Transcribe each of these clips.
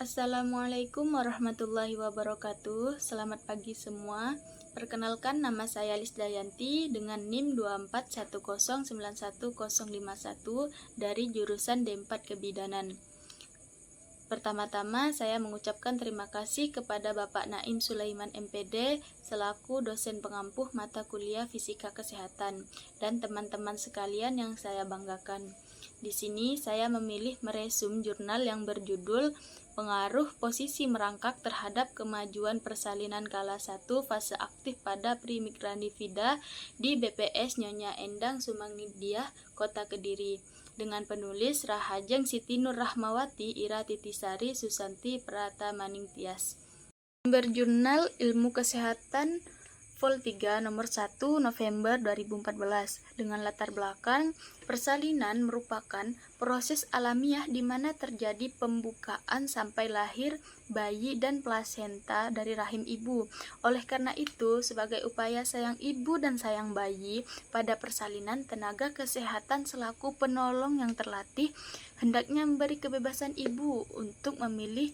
Assalamualaikum warahmatullahi wabarakatuh. Selamat pagi semua. Perkenalkan, nama saya Lisdayanti dengan NIM 241091051 dari jurusan D4 Kebidanan. Pertama-tama saya mengucapkan terima kasih kepada Bapak Naim Sulaiman MPD selaku dosen pengampuh mata kuliah Fisika Kesehatan dan teman-teman sekalian yang saya banggakan. Di sini saya memilih meresum jurnal yang berjudul Pengaruh Posisi Merangkak Terhadap Kemajuan Persalinan Kala 1 Fase Aktif pada Primigranivida di BPS Nyonya Endang Sumangnidiah, Kota Kediri, dengan penulis Rahajeng Siti Nur Rahmawati Ira Titisari Susanti Pratamaning Tias. Berjurnal Ilmu Kesehatan Vol 3 nomor 1 November 2014 dengan latar belakang persalinan merupakan proses alamiah di mana terjadi pembukaan sampai lahir bayi dan plasenta dari rahim ibu. Oleh karena itu, sebagai upaya sayang ibu dan sayang bayi pada persalinan, tenaga kesehatan selaku penolong yang terlatih hendaknya memberi kebebasan ibu untuk memilih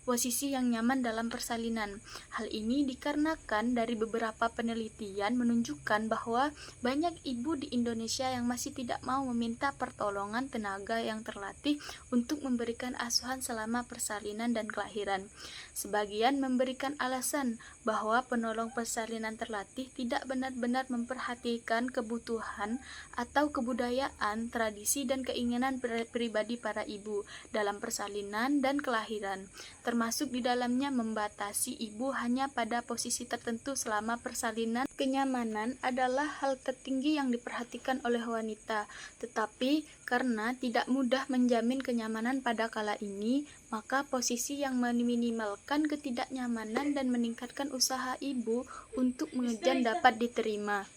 posisi yang nyaman dalam persalinan. Hal ini dikarenakan dari beberapa penelitian menunjukkan bahwa banyak ibu di Indonesia yang masih tidak mau meminta pertolongan tenaga yang terlatih untuk memberikan asuhan selama persalinan dan kelahiran. Sebagian memberikan alasan bahwa penolong persalinan terlatih tidak benar-benar memperhatikan kebutuhan atau kebudayaan, tradisi, dan keinginan pribadi para ibu dalam persalinan dan kelahiran, termasuk di dalamnya membatasi ibu hanya pada posisi tertentu selama persalinan. Kenyamanan adalah hal tertinggi yang diperhatikan oleh wanita, tetapi karena tidak mudah menjamin kenyamanan pada kala ini, maka posisi yang meminimalkan ketidaknyamanan dan meningkatkan usaha ibu untuk mengejan dapat diterima.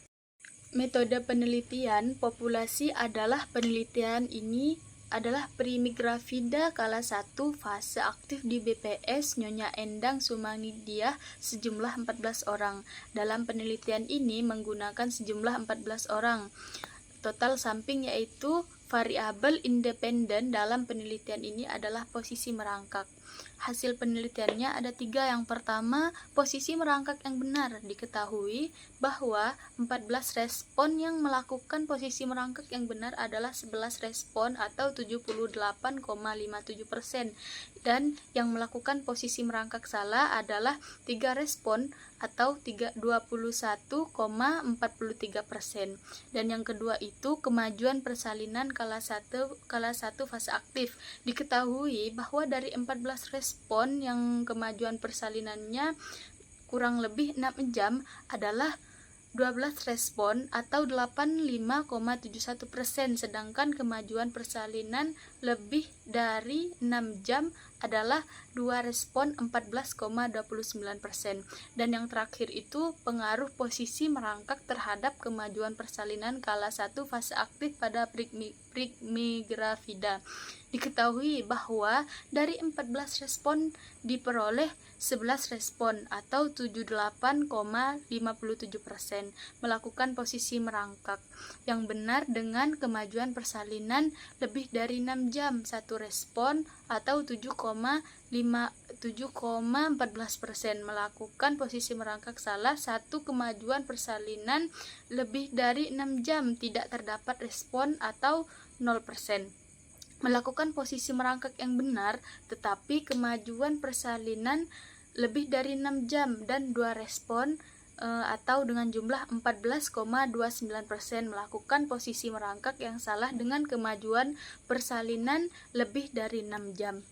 Metode penelitian populasi adalah penelitian ini adalah Primigravida kala 1 fase aktif di BPS Nyonya Endang Sumangnidiah sejumlah 14 orang. Dalam penelitian ini menggunakan sejumlah 14 orang. Total samping yaitu variabel independen dalam penelitian ini adalah posisi merangkak. Hasil penelitiannya ada 3. Yang pertama, posisi merangkak yang benar. Diketahui bahwa 14 respon yang melakukan posisi merangkak yang benar adalah 11 respon atau 78,57%, dan yang melakukan posisi merangkak salah adalah 3 respon atau 21,43%. Dan yang kedua itu kemajuan persalinan kala 1 fase aktif. Diketahui bahwa dari 14 respon yang kemajuan persalinannya kurang lebih 6 jam adalah 12 respon atau 85,71%, sedangkan kemajuan persalinan lebih dari 6 jam adalah 2 respon 14,29%. Dan yang terakhir itu pengaruh posisi merangkak terhadap kemajuan persalinan kala 1 fase aktif pada Primigravida. Diketahui bahwa dari 14 respon diperoleh 11 respon atau 78,57% melakukan posisi merangkak yang benar dengan kemajuan persalinan lebih dari 6 jam, 1 respon atau 7,14% melakukan posisi merangkak salah, 1 kemajuan persalinan lebih dari 6 jam, tidak terdapat respon atau 0%. Melakukan posisi merangkak yang benar, tetapi kemajuan persalinan lebih dari 6 jam dan 2 respon atau dengan jumlah 14,29% melakukan posisi merangkak yang salah dengan kemajuan persalinan lebih dari 6 jam.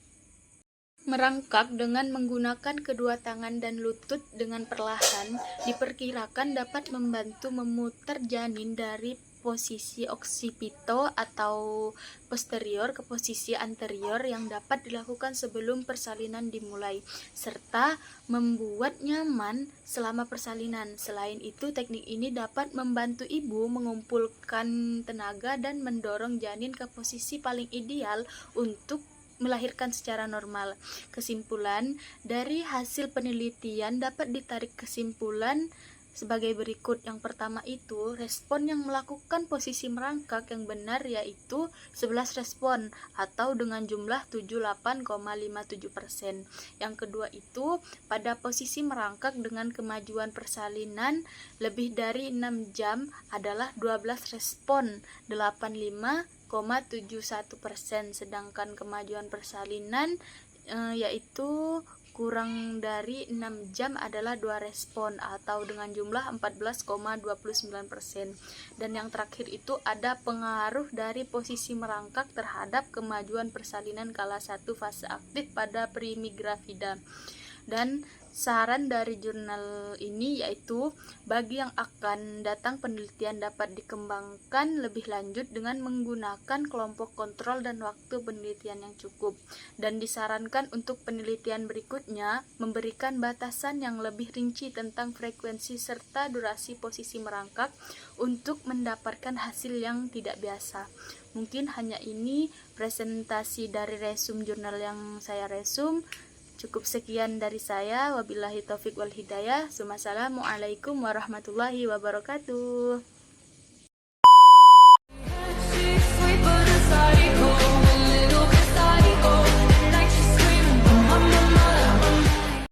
Merangkak dengan menggunakan kedua tangan dan lutut dengan perlahan diperkirakan dapat membantu memutar janin dari posisi oksipito atau posterior ke posisi anterior yang dapat dilakukan sebelum persalinan dimulai, serta membuat nyaman selama persalinan. Selain itu, teknik ini dapat membantu ibu mengumpulkan tenaga dan mendorong janin ke posisi paling ideal untuk melahirkan secara normal. Kesimpulan dari hasil penelitian dapat ditarik kesimpulan sebagai berikut. Yang pertama itu, respon yang melakukan posisi merangkak yang benar yaitu 11 respon atau dengan jumlah 78,57%. Yang kedua itu, pada posisi merangkak dengan kemajuan persalinan lebih dari 6 jam adalah 12 respon, 85,71%, sedangkan kemajuan persalinan yaitu kurang dari 6 jam adalah 2 respon atau dengan jumlah 14,29%. Dan yang terakhir itu ada pengaruh dari posisi merangkak terhadap kemajuan persalinan kala 1 fase aktif pada primigravida. Dan saran dari jurnal ini yaitu bagi yang akan datang penelitian dapat dikembangkan lebih lanjut dengan menggunakan kelompok kontrol dan waktu penelitian yang cukup, dan disarankan untuk penelitian berikutnya memberikan batasan yang lebih rinci tentang frekuensi serta durasi posisi merangkak untuk mendapatkan hasil yang tidak biasa. Mungkin hanya ini presentasi dari resum jurnal yang saya resum. Cukup sekian dari saya. Wabillahi taufik wal hidayah. Wassalamualaikum warahmatullahi wabarakatuh.